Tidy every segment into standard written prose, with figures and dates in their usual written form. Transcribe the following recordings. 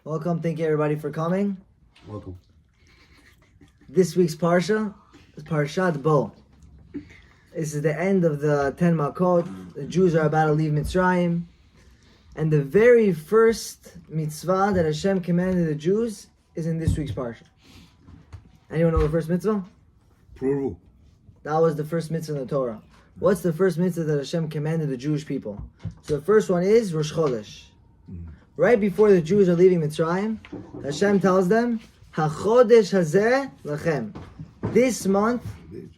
Welcome. Thank you, everybody, for coming. Welcome. This week's Parsha is Parshat Bo. This is the end of the 10 Makot. The Jews are about to leave Mitzrayim. And the very first mitzvah that Hashem commanded the Jews is in this week's Parsha. Anyone know the first mitzvah? Plural. That was the first mitzvah in the Torah. What's the first mitzvah that Hashem commanded the Jewish people? So the first one is Rosh Chodesh. Right before the Jews are leaving Mitzrayim, Hashem tells them, HaChodesh hazeh lachem. This month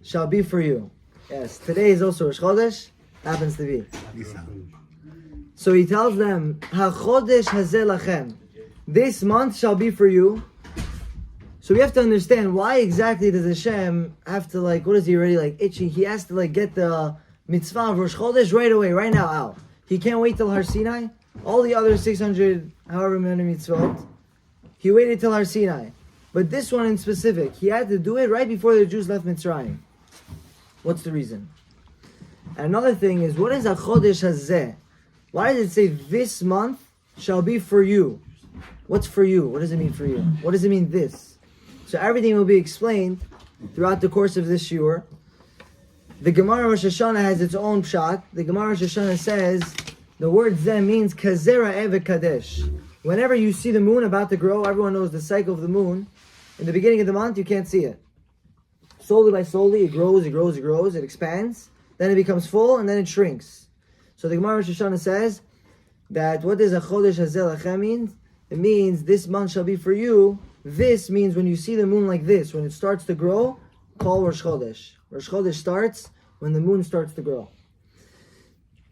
shall be for you. Yes, today is also Rosh Chodesh. Happens to be. So he tells them, HaChodesh hazeh lachem. This month shall be for you. So we have to understand, why exactly does Hashem have to, what is he already itchy? He has to get the mitzvah of Rosh Chodesh right away, right now out. He can't wait till Har Sinai. All the other 600, however many mitzvot, he waited till Har Sinai. But this one in specific, he had to do it right before the Jews left Mitzrayim. What's the reason? And another thing is, what is a Chodesh Hazeh? Why does it say this month shall be for you? What's for you? What does it mean for you? What does it mean this? So everything will be explained throughout the course of this shiur. The Gemara Rosh Hashanah has its own pshat. The Gemara Rosh Hashanah says, the word Zeh means Kazera Eve Kadesh. Whenever you see the moon about to grow, everyone knows the cycle of the moon. In the beginning of the month, you can't see it. Slowly by slowly, it grows, it expands. Then it becomes full, and then it shrinks. So the Gemara Rosh Hashanah says that what does a Chodesh Hazeh Lachem mean? It means this month shall be for you. This means when you see the moon like this, when it starts to grow, call Rosh Chodesh. Rosh Chodesh starts when the moon starts to grow.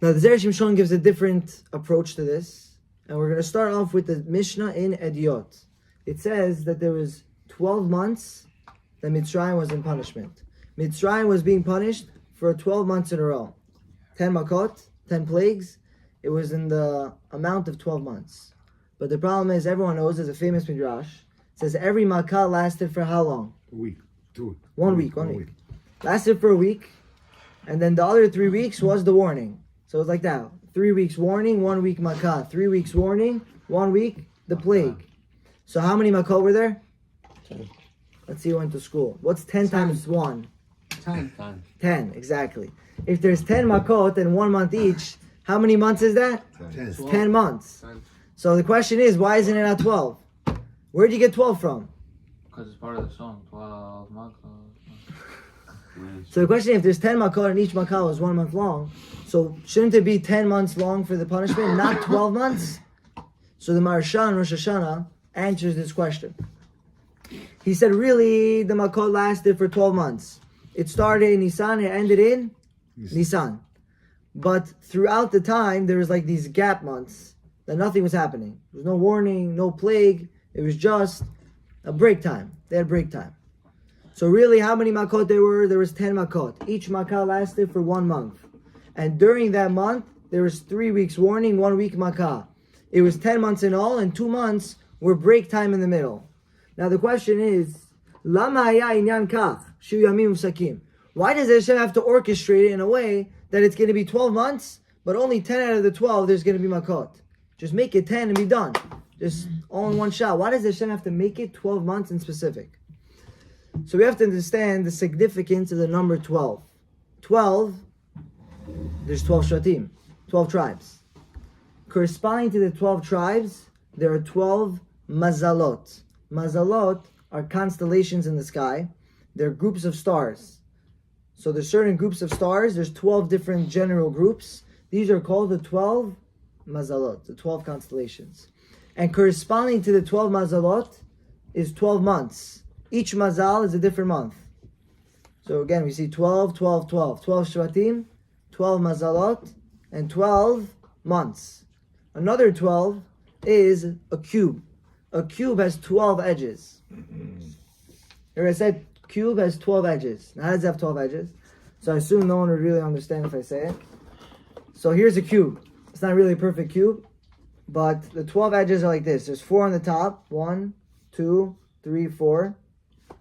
Now the Zera Shimshon gives a different approach to this. And we're going to start off with the Mishnah in Ediot. It says that there was 12 months that Mitzrayim was in punishment. Mitzrayim was being punished for 12 months in a row. 10 makot, 10 plagues. It was in the amount of 12 months. But the problem is, everyone knows, there's a famous midrash. It says every makah lasted for how long? A week. 1 week. Lasted for a week. And then the other 3 weeks was the warning. So it's like that. 3 weeks warning, 1 week makah. 3 weeks warning, 1 week the plague. So how many makah were there? 10. Let's see who went to school. What's 10 times 1? 10. 10, exactly. If there's 10 makot and 1 month each, how many months is that? 10. 10 months. 10. So the question is, why isn't it not 12? Where'd you get 12 from? Because it's part of the song, 12 makot. So the question is, if there's 10 makot and each makah was 1 month long, so shouldn't it be 10 months long for the punishment, not 12 months? So the Maharsha in Rosh Hashanah answers this question. He said, really, the makot lasted for 12 months. It started in Nisan, it ended in Nisan. But throughout the time, there was these gap months that nothing was happening. There was no warning, no plague. It was just a break time. They had break time. So really, how many makot there were? There was 10 makot. Each makah lasted for 1 month. And during that month, there was 3 weeks warning, 1 week makah. It was 10 months in all, and 2 months were break time in the middle. Now the question is, Lama haya inyan kach, shu yamim usakim? Why does Hashem have to orchestrate it in a way that it's going to be 12 months, but only 10 out of the 12 there's going to be makot? Just make it 10 and be done. Just all in one shot. Why does Hashem have to make it 12 months in specific? So we have to understand the significance of the number 12. 12, there's 12 shatim, 12 tribes. Corresponding to the 12 tribes, there are 12 mazalot. Mazalot are constellations in the sky. They're groups of stars. So there's certain groups of stars. There's 12 different general groups. These are called the 12 mazalot, the 12 constellations. And corresponding to the 12 mazalot is 12 months. Each mazal is a different month. So again, we see 12, 12, 12. 12 shvatim, 12 mazalot, and 12 months. Another 12 is a cube. A cube has 12 edges. Here I said cube has 12 edges. Now how does it have 12 edges? So I assume no one would really understand if I say it. So here's a cube. It's not really a perfect cube, but the 12 edges are like this. There's 4 on the top. 1, 2, 3, 4.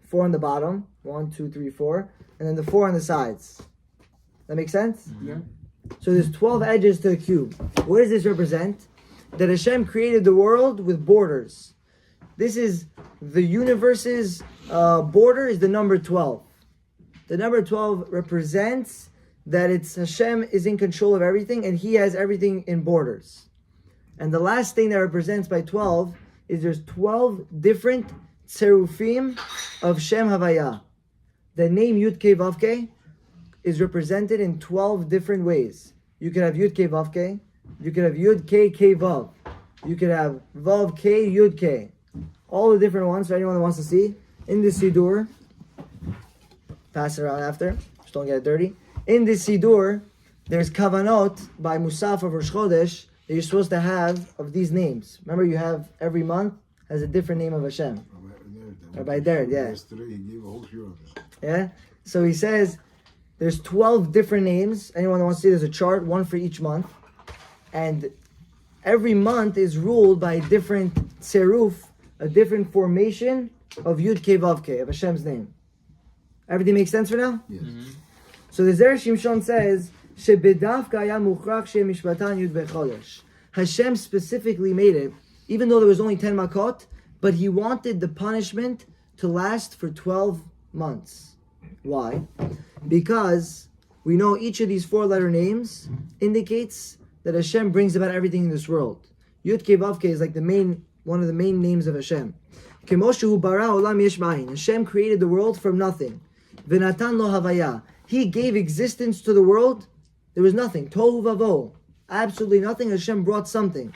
4 on the bottom. 1, 2, 3, 4. And then the 4 on the sides. That make sense? Yeah. So there's 12 edges to the cube. What does this represent? That Hashem created the world with borders. This is the universe's border is the number 12. The number 12 represents that it's Hashem is in control of everything and He has everything in borders. And the last thing that represents by 12 is there's 12 different tzerufim of Shem Havaya. The name Yud Kei Vav Kei is represented in 12 different ways. You could have Yud Kei Vav Kei, you could have Yud Kei Kei Vav, you could have Vav Kei Yud Kei. All the different ones for anyone that wants to see. In the Sidur, pass it around after, just don't get it dirty. In this Sidur, there's kavanot by Musaf of Rosh Chodesh that you're supposed to have of these names. Remember, you have every month has a different name of Hashem. Rabbi Derd, yeah. Yesterday he gave a whole few of them. Yeah? So he says there's 12 different names. Anyone that wants to see, there's a chart, one for each month. And every month is ruled by a different tzeruf, a different formation of Yud Kei Vav Kei, of Hashem's name. Everything makes sense for now? Yes. So the Zera Shimshon says, "Shebedavka haya mukhrach she mishpatan yud bechodesh." Hashem specifically made it, even though there was only 10 makot, but He wanted the punishment to last for 12 months. Why? Because we know each of these 4-letter names indicates that Hashem brings about everything in this world. Yud Kei Vav Kei is like one of the main names of Hashem. Kemoshu bara olam yesh ma'in. Hashem created the world from nothing. V'natan lo havaya. He gave existence to the world. There was nothing. Tohu vavo. Absolutely nothing. Hashem brought something.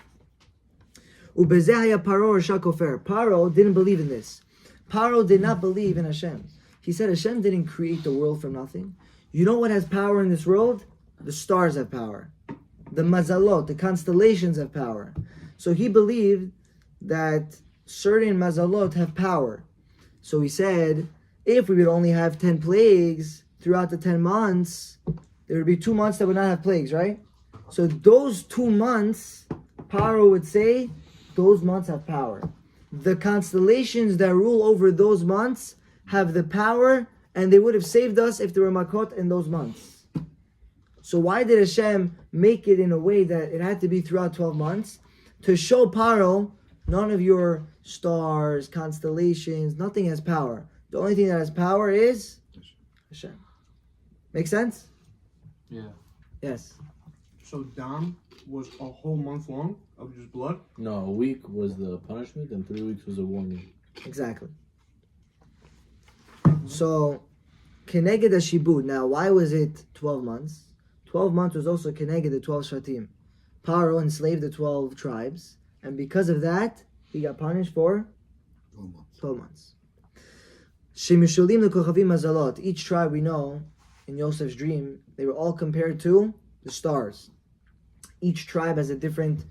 Ubezeh haya Paro rasha kofer. Paro didn't believe in this. Paro did not believe in Hashem. He said Hashem didn't create the world from nothing. You know what has power in this world? The stars have power. The mazalot, the constellations have power. So he believed that certain mazalot have power. So he said, if we would only have 10 plagues throughout the 10 months, there would be 2 months that would not have plagues, right? So those 2 months, Paro would say, those months have power. The constellations that rule over those months have the power, and they would have saved us if there were makot in those months. So why did Hashem make it in a way that it had to be throughout 12 months? To show Paro, none of your stars, constellations, nothing has power. The only thing that has power is Hashem. Make sense? Yeah. Yes. So Dam was a whole month long of just blood? No, a week was the punishment and 3 weeks was a warning. Exactly. So, Keneged Shibud. Now, why was it 12 months? 12 months was also Keneged the 12 Shvatim. Paro enslaved the 12 tribes, and because of that, he got punished for 12 months. Shemishulim lekochavim mazalot. Each tribe we know, in Yosef's dream, they were all compared to the stars. Each tribe has a different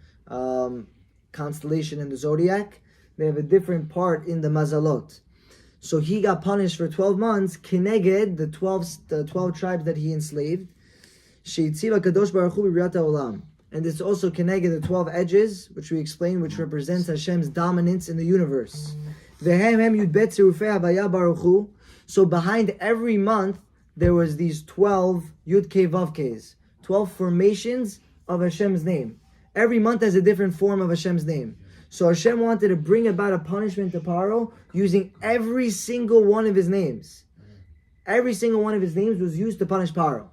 constellation in the zodiac. They have a different part in the mazalot. So he got punished for 12 months, Keneged, the 12 tribes that he enslaved. Sheitziva kadosh baruch hu b'riyat ha'olam. And it's also Keneged, the 12 edges, which we explained, which represents Hashem's dominance in the universe. Vehem hem yud bet tzirufei havaya baruch hu. So behind every month, there was these 12 Yud Kei Vav Keis, 12 formations of Hashem's name. Every month has a different form of Hashem's name. So Hashem wanted to bring about a punishment to Paro using every single one of his names. Every single one of his names was used to punish Paro.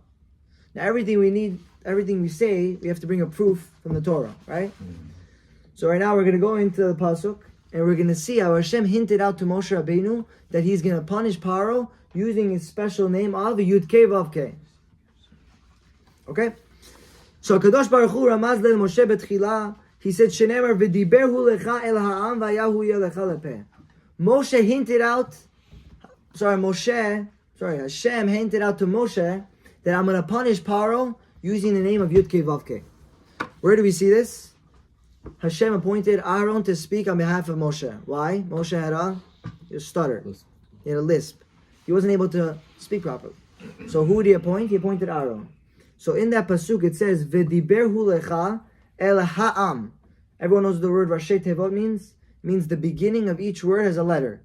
Now everything we say, we have to bring a proof from the Torah, right? So right now we're going to go into the Pasuk and we're going to see how Hashem hinted out to Moshe Rabbeinu that he's going to punish Paro using his special name of Yud Kei Vav Kei. Okay? So Kadosh Baruch Hu ramaz le Moshe betchila. He said, "Shenemar v'diberhu lecha el ha'am v'yahu yelecha lepeh." Moshe hinted out. Hashem hinted out to Moshe that I'm going to punish Paro using the name of Yud Kei Vav Kei. Where do we see this? Hashem appointed Aaron to speak on behalf of Moshe. Why? Moshe had a stutter. He had a lisp. He wasn't able to speak properly. So who did he appoint? He appointed Aaron. So in that pasuk it says, "V'diberhu lecha el ha'am." Everyone knows what the word Rashi Tevot means? It means the beginning of each word has a letter.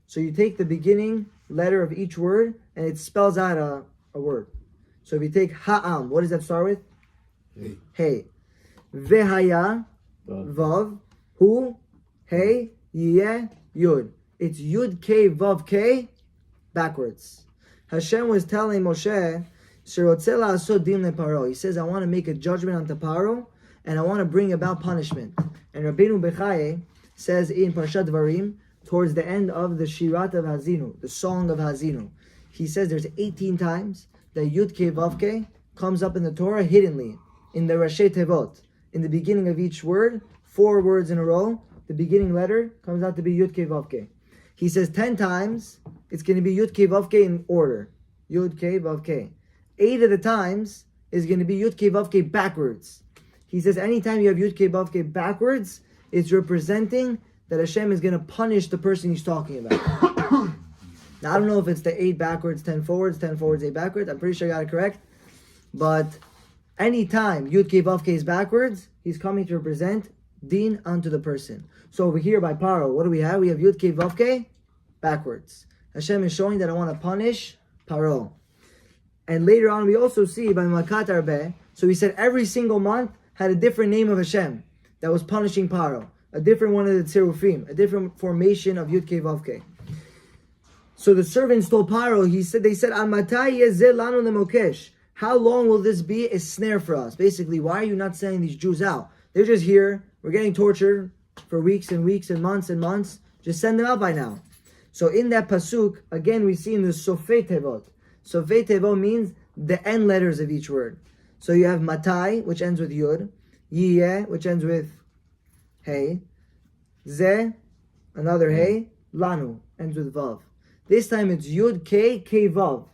So you take the beginning letter of each word and it spells out a word. So if you take ha'am, what does that start with? Hey. Ve'haya, vav, hu, hey, yeh, Yud. It's Yud K Vav K backwards. Hashem was telling Moshe, he says, I want to make a judgment onto Paro, and I want to bring about punishment. And Rabbeinu Bechaye says in Parshat Dvarim, towards the end of the Shirat of Hazinu, the song of Hazinu, he says there's 18 times that Yud Ke Vav Ke comes up in the Torah hiddenly, in the Rashi Tevot. In the beginning of each word, 4 words in a row, the beginning letter comes out to be Yud Ke Vav Ke. He says 10 times, it's going to be Yud Ke Vav Ke in order. Yud Ke Vav Ke. 8 of the times is going to be Yud Ke Vav Ke backwards. He says anytime you have Yud Ke Vav Ke backwards, it's representing that Hashem is going to punish the person he's talking about. Now, I don't know if it's the 8 backwards, 10 forwards, 10 forwards, 8 backwards. I'm pretty sure I got it correct. But anytime Yud Ke Vav Ke is backwards, he's coming to represent Din unto the person. So over here by Paro, what do we have? We have Yud Ke Vav Ke backwards. Hashem is showing that I want to punish Paro. And later on we also see by Makat Arbeh, so he said every single month had a different name of Hashem that was punishing Paro. A different one of the Tzerufim, a different formation of Yud Ke Vav Ke. So the servants told Paro, they said, how long will this be a snare for us? Basically, why are you not sending these Jews out? They're just here, we're getting tortured for weeks and weeks and months. Just send them out by now. So in that pasuk, again we see in the Sofei Tevot. Sofei Tevot means the end letters of each word. So you have Matai, which ends with Yud, Yiyeh, which ends with Hey, Zeh, another Hey, Lanu, ends with Vav. This time it's Yud K, K Vav.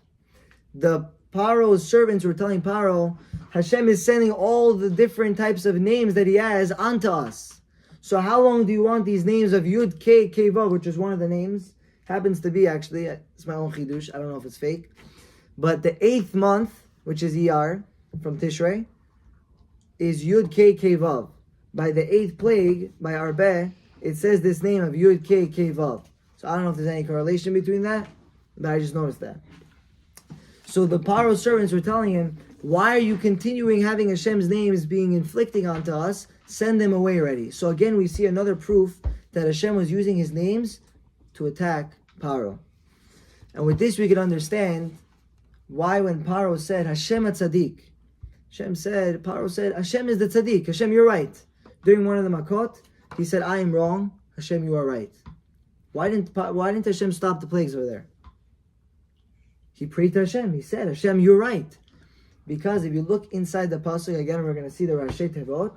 The Paro's servants were telling Paro, Hashem is sending all the different types of names that he has onto us. So how long do you want these names of Yud K, K Vav, which is one of the names? Happens to be actually, it's my own chidush, I don't know if it's fake. But the 8th month, which is Iyar, from Tishrei, is Yud K, K Vav. By the 8th plague, by Arbeh, it says this name of Yud K, K Vav. So I don't know if there's any correlation between that, but I just noticed that. So the Paro servants were telling him, why are you continuing having Hashem's names being inflicting onto us? Send them away already. So again, we see another proof that Hashem was using his names to attack Paro. And with this we can understand why when Paro said, Hashem HaTzadik, Paro said, Hashem is the Tzaddik. Hashem, you're right. During one of the Makot, he said, I am wrong. Hashem, you are right. Why didn't Hashem stop the plagues over there? He prayed to Hashem. He said, Hashem, you're right. Because if you look inside the pasuk, again, we're going to see the Rashi Tevot.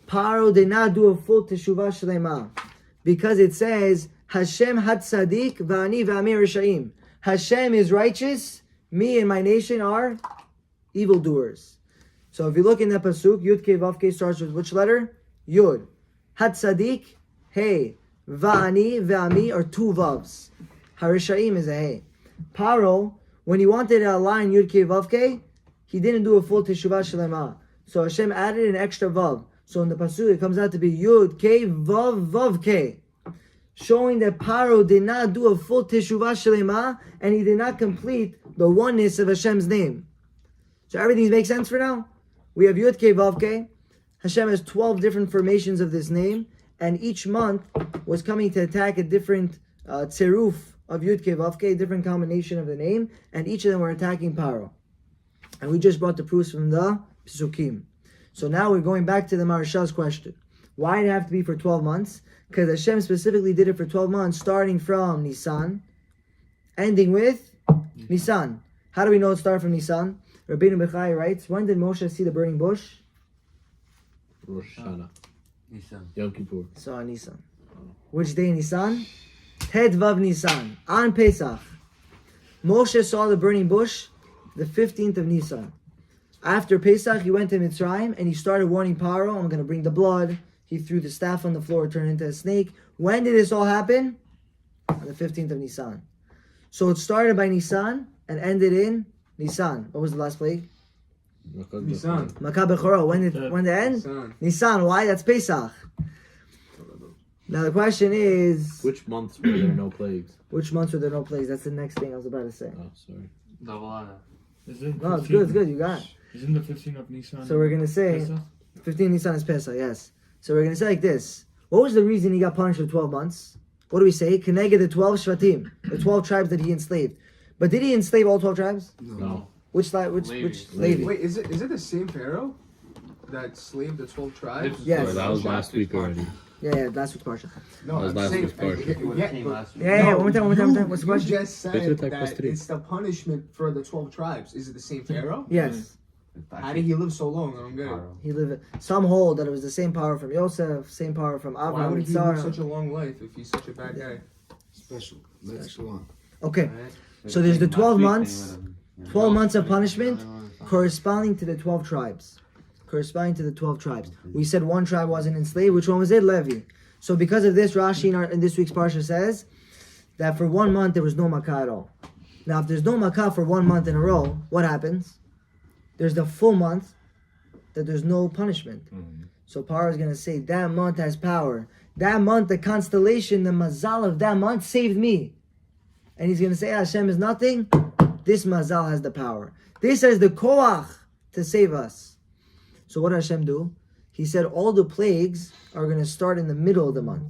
Paro did not do a full teshuvah shlema. Because it says, Hashem HaTzadik v'ani v'ami Rishayim. Hashem is righteous. Me and my nation are evildoers. So if you look in that pasuk, Yud Ke Vav Ke starts with which letter? Yud. HaTzadik, Hey. Va'ani ve'ami are 2 vavs. Harishaim is a Hey. Paro, when he wanted to align Yud Ke Vav Ke, he didn't do a full teshuvah shlema. So Hashem added an extra vav. So in the pasuk it comes out to be Yud Ke Vav Vav Ke, showing that Paro did not do a full teshuvah shlema and he did not complete the oneness of Hashem's name. So everything makes sense for now? We have Yud Ke Vav Ke. Hashem has 12 different formations of this name, and each month was coming to attack a different tzeruf of Yud Ke Vav Ke, a different combination of the name, and each of them were attacking Paro. And we just brought the proofs from the Pesukim. So now we're going back to the Maharsha's question. Why did it have to be for 12 months? Because Hashem specifically did it for 12 months, starting from Nisan, ending with Nisan. How do we know it started from Nisan? Rabbeinu Bechai writes, when did Moshe see the burning bush? Rosh Hashanah. Nisan. Yom Kippur. So on Nisan. Which day in Nisan? Tet Vav Nisan. On Pesach. Moshe saw the burning bush the 15th of Nisan. After Pesach, he went to Mitzrayim and he started warning Paro, I'm going to bring the blood. He threw the staff on the floor, turned into a snake. When did this all happen? On the 15th of Nisan. So it started by Nisan and ended in Nisan. What was the last plague? Nisan. Makah Bechorah. When did it end? Nisan. Nisan. Why? That's Pesach. Now the question is, Which months were there no plagues? which months were there no plagues? That's the next thing I was about to say. Oh, sorry. Davala. No, it's good, it's good, you got it. Isn't the 15th of Nisan? So we're going to say, Pesach? 15 Nisan is Pesach, yes. So we're going to say like this. What was the reason he got punished for 12 months? what do we say? Keneged the 12 Shvatim, the 12 tribes that he enslaved. But did he enslave all 12 tribes? No. Which Levi? Wait, is it the same Pharaoh that slaved the 12 tribes? Yes. That was last week already. Yeah, last week's Parshat. No, That was I'm last saying, week's Parshat. Yeah, one more time. What's the You question? just said Between that plus three. it's the punishment for the 12 tribes. Is it the same Pharaoh? Yes. How did he live so long? I don't get it. He lived. Some hold that it was the same power from Yosef, same power from Why Abraham would and he live Sarah. such a long life if he's such a bad guy? Special. Let's go on. Okay, so there's the 12 months, 12 months of punishment corresponding to the 12 tribes. Corresponding to the 12 tribes. We said one tribe wasn't enslaved. Which one was it? Levi. So because of this, Rashi in this week's Parsha says that for 1 month there was no Makkah at all. Now, if there's no Makkah for 1 month in a row, what happens? There's the full month that there's no punishment. So Paro is going to say that month has power. That month, the constellation, the mazal of that month saved me. And he's going to say Hashem is nothing. This mazal has the power. This has the koach to save us. So what does Hashem do? He said all the plagues are going to start in the middle of the month.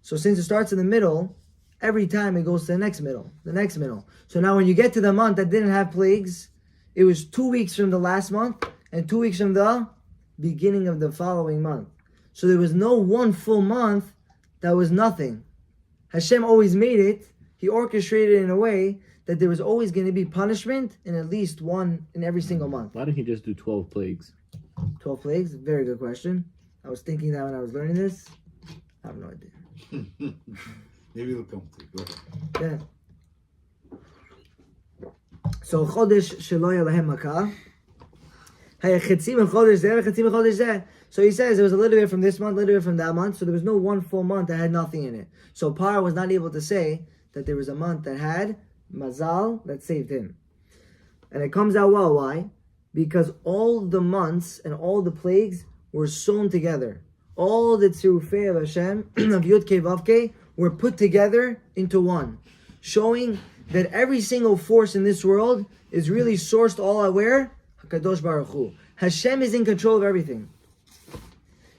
So since it starts in the middle, every time it goes to the next middle. So now when you get to the month that didn't have plagues, it was 2 weeks from the last month and 2 weeks from the beginning of the following month. So there was no one full month that was nothing. Hashem always made it. He orchestrated it in a way that there was always going to be punishment in at least one in every single month. Why didn't he just do 12 plagues? 12 plagues? Very good question. I was thinking that when I was learning this. I have no idea. Maybe it'll come to you. Go ahead. Yeah. So Chodesh Shelo Yalahem Makkah. So he says it was a little bit from this month, a little bit from that month. So there was no one full month that had nothing in it. So Paro was not able to say that there was a month that had Mazal that saved him. And it comes out well. Why? Because all the months and all the plagues were sewn together. All the tzirufei of Hashem, of Yud Kei Vav Kei, were put together into one. Showing that every single force in this world is really sourced all at where? HaKadosh Baruch Hu. Hashem is in control of everything.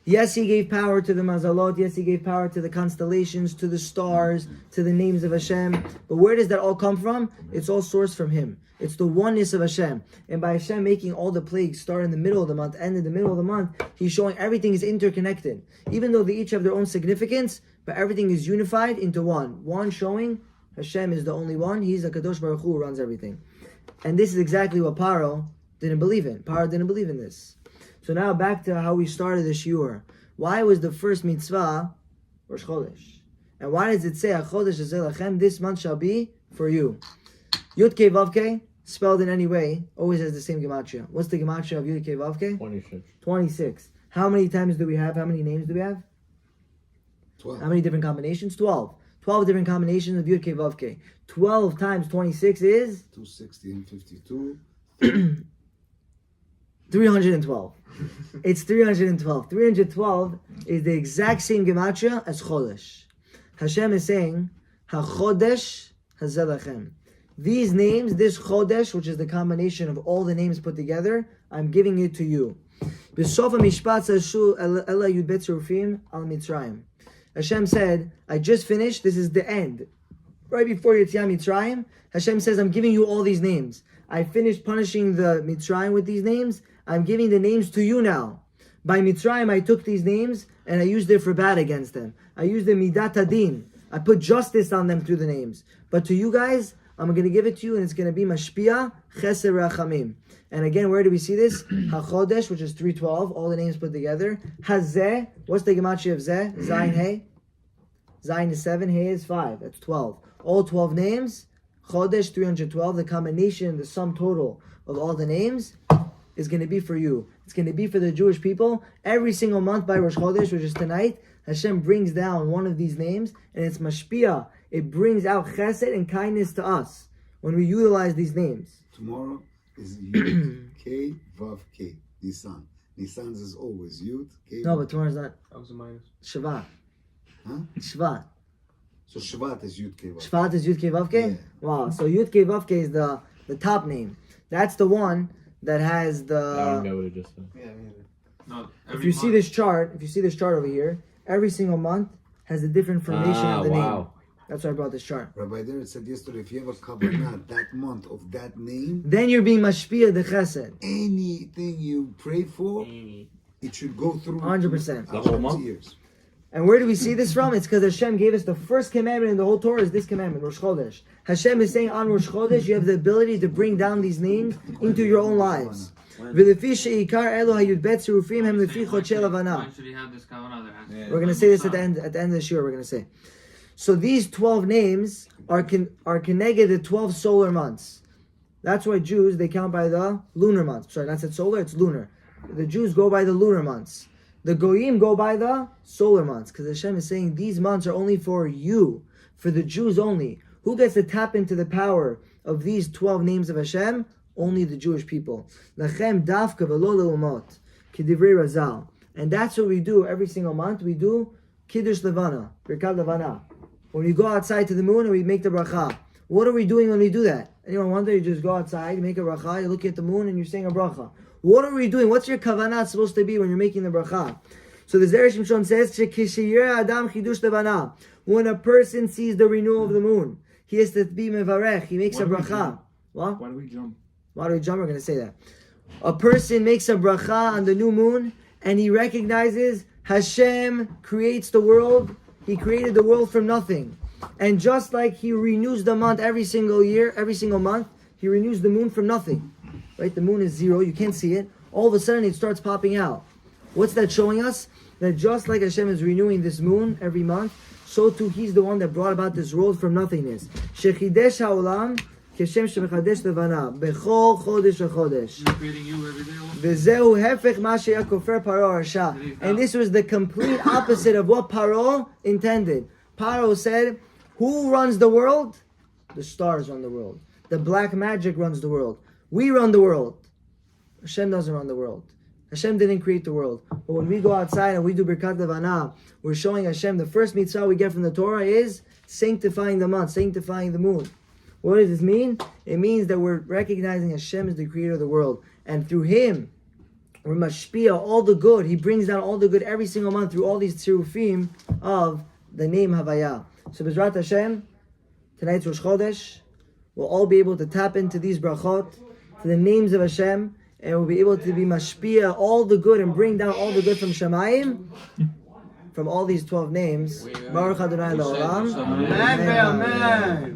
Yes, He gave power to the Mazalot. Yes, He gave power to the constellations, to the stars, to the names of Hashem. But where does that all come from? It's all sourced from Him. It's the oneness of Hashem. And by Hashem making all the plagues start in the middle of the month, end in the middle of the month, He's showing everything is interconnected. Even though they each have their own significance, but everything is unified into one. One showing Hashem is the only one. He's a Kadosh Baruch Hu who runs everything. And this is exactly what Paro didn't believe in. Paro didn't believe in this. So now back to how we started the shiur. Why was the first mitzvah Rosh Chodesh? And why does it say HaChodesh Hazeh Lachem, this month shall be for you? Yud Kei Vav Kei, spelled in any way, always has the same gematria. What's the gematria of Yud Kei Vav Kei? 26. 26. How many times do we have? How many names do we have? 12. How many different combinations? 12. 12 different combinations of Yud Kei Vav Kei. 12 times 26 is? 260 and 52. 312. It's 312. 312 is the exact same gematria as Chodesh. Hashem is saying, HaChodesh Hazeh Lachem. These names, this Chodesh, which is the combination of all the names put together, I'm giving it to you. B'sof HaMishpat Zashu Ela Yud Bet Tzirufim Al Mitzrayim. Hashem said, I just finished, this is the end. Right before Yetziat Mitzrayim, Hashem says, I'm giving you all these names. I finished punishing the Mitzrayim with these names. I'm giving the names to you now. By Mitzrayim, I took these names and I used it for bad against them. I used the Midat Adin. I put justice on them through the names. But to you guys, I'm going to give it to you and it's going to be Mashpia Chesed Rachamim. And again, where do we see this? HaChodesh, which is 312, all the names put together. Hazeh, what's the gematria of Zeh? Zayin Hey. Zayin is 7, Hey is 5. That's 12. All 12 names. Chodesh 312, the combination, the sum total of all the names is going to be for you. It's going to be for the Jewish people. Every single month by Rosh Chodesh, which is tonight, Hashem brings down one of these names, and it's Mashpia. It brings out chesed and kindness to us when we utilize these names. Tomorrow is Yud Kei Vav Kei. Nisan. Nisan is always Yud Kei. No, but tomorrow's not. That was a minus. Shvat. Huh? Shvat. So Shvat is Yud Kei Vav. Shvat is Yud Kei Vav Kei? Yeah. Wow. So Yud Kei Vav Kei is the top name. That's the one that has I don't the... know what it just said. Yeah, No, If you see this chart over here, every single month has a different formation of the name. Wow. That's why I brought this chart. Rabbi Derek said yesterday, if you have a kavanah that month of that name, Then you're being mashpia the chesed. anything you pray for, it should go through 100%. The whole month? Years. And where do we see this from? It's because Hashem gave us the first commandment in the whole Torah is this commandment, Rosh Chodesh. Hashem is saying on Rosh Chodesh, you have the ability to bring down these names into your own lives. V'lefi she'ikar elo hayudbet tzirufim hem lefi chodshei lavana. When should he have this kavanah? There has to be We're going to say this at the end of the shiur. We're going to say. So these 12 names are connected to 12 solar months. That's why Jews, they count by the lunar months. Sorry, not said solar, it's lunar. The Jews go by the lunar months. The Goyim go by the solar months. Because Hashem is saying these months are only for you, for the Jews only. Who gets to tap into the power of these 12 names of Hashem? Only the Jewish people. Lachem dafka v'lo le'umot, k'divrei Razal. And that's what we do every single month. We do Kiddush Levana, Birkat Levana. When we go outside to the moon and we make the bracha. What are we doing when we do that? Anyone wonder? You just go outside, you make a bracha, you look at the moon and you're saying a bracha. What are we doing? What's your kavanah supposed to be when you're making the bracha? So the Zera Shimshon says, Adam chidush levana. When a person sees the renewal of the moon, he has to be mevarech, he makes a bracha. What? Why do we jump? Why do we jump? We're going to say that. A person makes a bracha on the new moon and he recognizes Hashem creates the world. He created the world from nothing. And just like he renews the month every single year, every single month, he renews the moon from nothing. Right? The moon is zero, you can't see it. All of a sudden it starts popping out. What's that showing us? That just like Hashem is renewing this moon every month, so too he's the one that brought about this world from nothingness. Shechidesh ha'olam keshem shemechadesh levana bechol chodesh v'chodesh. He's creating you every day. V'zehu hefech ma she'yakofer Paro harsha. And this was the complete opposite of what Paro intended. Paro said, who runs the world? The stars run the world. The black magic runs the world. We run the world. Hashem doesn't run the world. Hashem didn't create the world. But when we go outside and we do Birkat Levana, we're showing Hashem, the first mitzvah we get from the Torah is sanctifying the month, sanctifying the moon. What does this mean? It means that we're recognizing Hashem is the creator of the world. And through Him, we're mashpia, all the good. He brings down all the good every single month through all these tzirufim of the name Havaya. So B'ezrat Hashem, tonight's Rosh Chodesh, we'll all be able to tap into these brachot, to the names of Hashem, and we'll be able to be mashpia all the good and bring down all the good from Shamayim, from all these 12 names. Baruch Adonai La'olam. Amen.